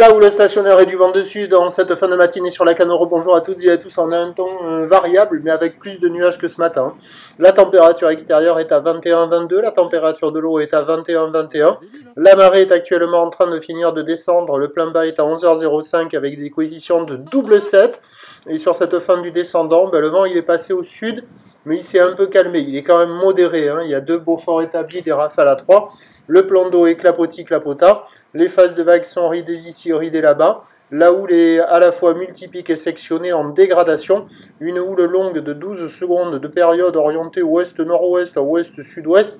Là où le stationnaire est du vent de sud, dans cette fin de matinée sur la Canoro, bonjour à toutes et à tous, on a un temps variable, mais avec plus de nuages que ce matin. La température extérieure est à 21-22, la température de l'eau est à 21-21. La marée est actuellement en train de finir de descendre, le plein bas est à 11h05 avec des coefficients de double 7. Et sur cette fin du descendant, le vent il est passé au sud, mais il s'est un peu calmé, il est quand même modéré. Il y a deux beaux forts établis, des rafales à 3. Le plan d'eau est clapota. Les phases de vagues sont ridées ici, ridées là-bas. La houle est à la fois multipique et sectionnée en dégradation. Une houle longue de 12 secondes de période orientée ouest-nord-ouest à ouest-sud-ouest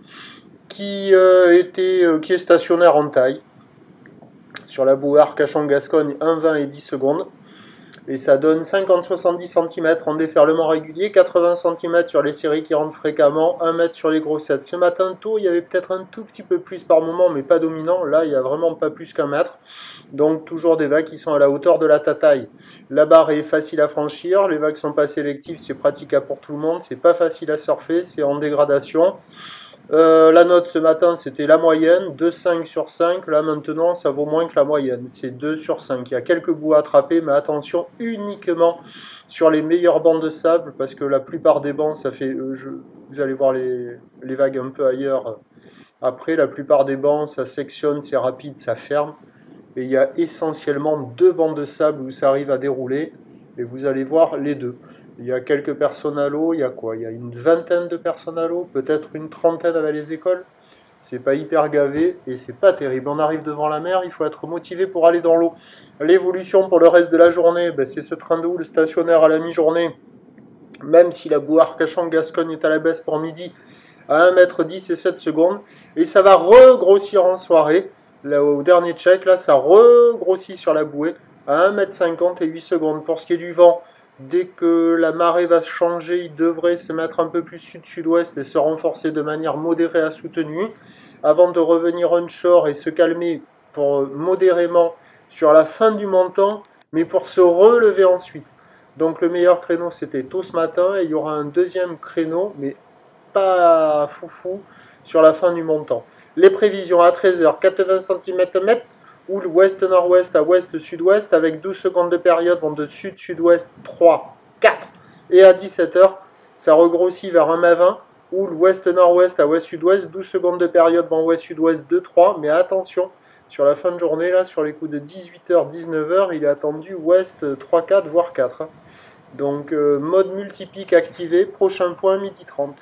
qui est stationnaire en taille. Sur la boue Arcachon-Gascogne, 1,20 et 10 secondes. Et ça donne 50-70 cm en déferlement régulier, 80 cm sur les séries qui rentrent fréquemment, 1 mètre sur les grossettes. Ce matin tôt, il y avait peut-être un tout petit peu plus par moment, mais pas dominant. Là, il n'y a vraiment pas plus qu'un mètre. Donc toujours des vagues qui sont à la hauteur de la tataille. La barre est facile à franchir, les vagues sont pas sélectives, c'est praticable pour tout le monde, c'est pas facile à surfer, c'est en dégradation. La note ce matin c'était la moyenne, 2,5 sur 5, là maintenant ça vaut moins que la moyenne, c'est 2 sur 5. Il y a quelques bouts à attraper, mais attention uniquement sur les meilleurs bancs de sable, parce que la plupart des bancs, ça fait, vous allez voir les vagues un peu ailleurs. Après, la plupart des bancs, ça sectionne, c'est rapide, ça ferme. Et il y a essentiellement deux bancs de sable où ça arrive à dérouler, et vous allez voir les deux. Il y a quelques personnes à l'eau, il y a quoi? Il y a une vingtaine de personnes à l'eau, peut-être une trentaine avec les écoles. C'est pas hyper gavé et c'est pas terrible. On arrive devant la mer, il faut être motivé pour aller dans l'eau. L'évolution pour le reste de la journée, c'est ce train de houle stationnaire à la mi-journée, même si la boue Arcachon-Gascogne est à la baisse pour midi, à 1,10 m et 7 secondes. Et ça va regrossir en soirée. Là, au dernier check, là, ça regrossit sur la bouée à 1,50 m et 8 secondes. Pour ce qui est du vent, dès que la marée va changer, il devrait se mettre un peu plus sud-sud-ouest et se renforcer de manière modérée à soutenue, avant de revenir onshore et se calmer pour modérément sur la fin du montant, mais pour se relever ensuite. Donc le meilleur créneau c'était tôt ce matin et il y aura un deuxième créneau, mais pas foufou, sur la fin du montant. Les prévisions à 13h, 80 cm houle ouest-nord-ouest à ouest-sud-ouest avec 12 secondes de période vont de sud-sud-ouest 3, 4. Et à 17h, ça regrossit vers 1,20 m, houle ouest-nord-ouest à ouest-sud-ouest, 12 secondes de période vont ouest-sud-ouest 2, 3. Mais attention, sur la fin de journée, là, sur les coups de 18h, 19h, il est attendu ouest 3, 4, voire 4. Donc, mode multipique activé, prochain point, 12h30.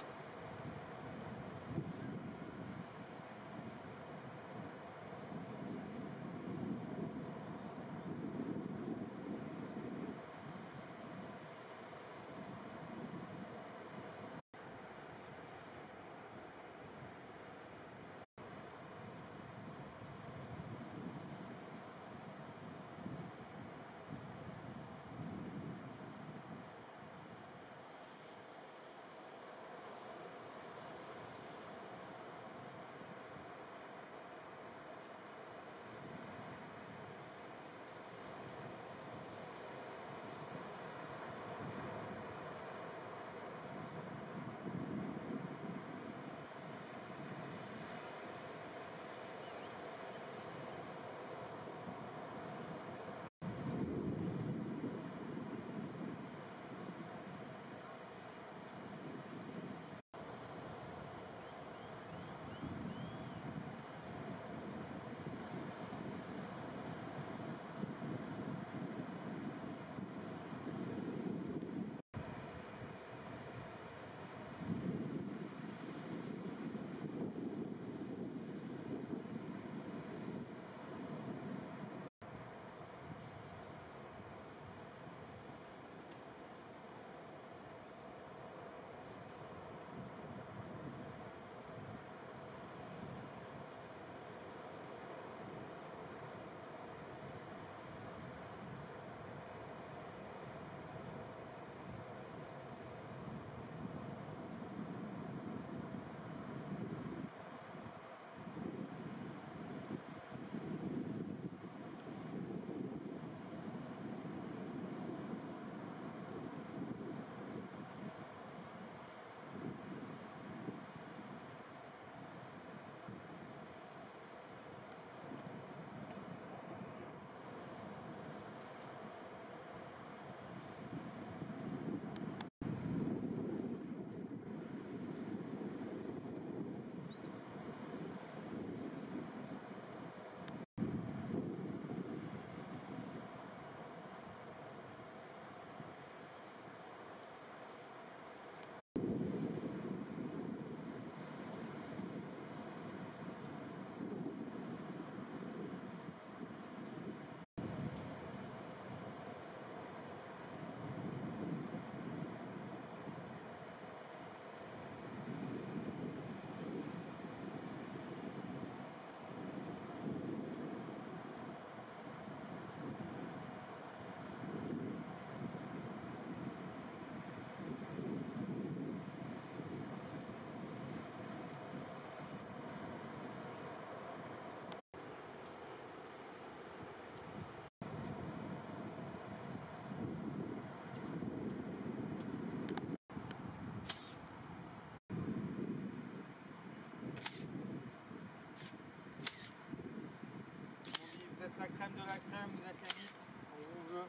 de la crème, vous êtes les mythes. On vous veut.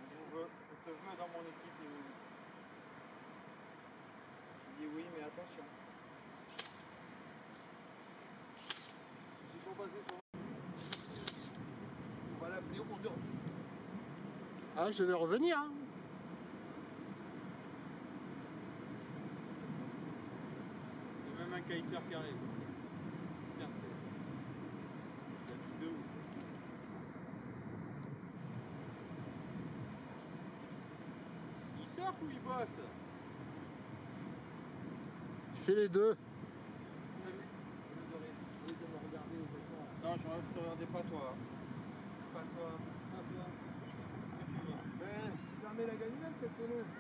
On vous veut. Je te veux dans mon équipe, les mythes. Je dis oui, mais attention. Ils sont passés sur... On va l'appeler 11h12. Ah, je vais revenir. Hein. Il y a même un kiter qui arrive. Putain, c'est... Il y a un truc de ouf. Il surfe ou il bosse? Fais les deux. Au lieu de me regarder, non, je te regardais pas toi. Pas toi. Pas toi. Ce que tu veux. Ben, fermez la gagnante, cette pelouse.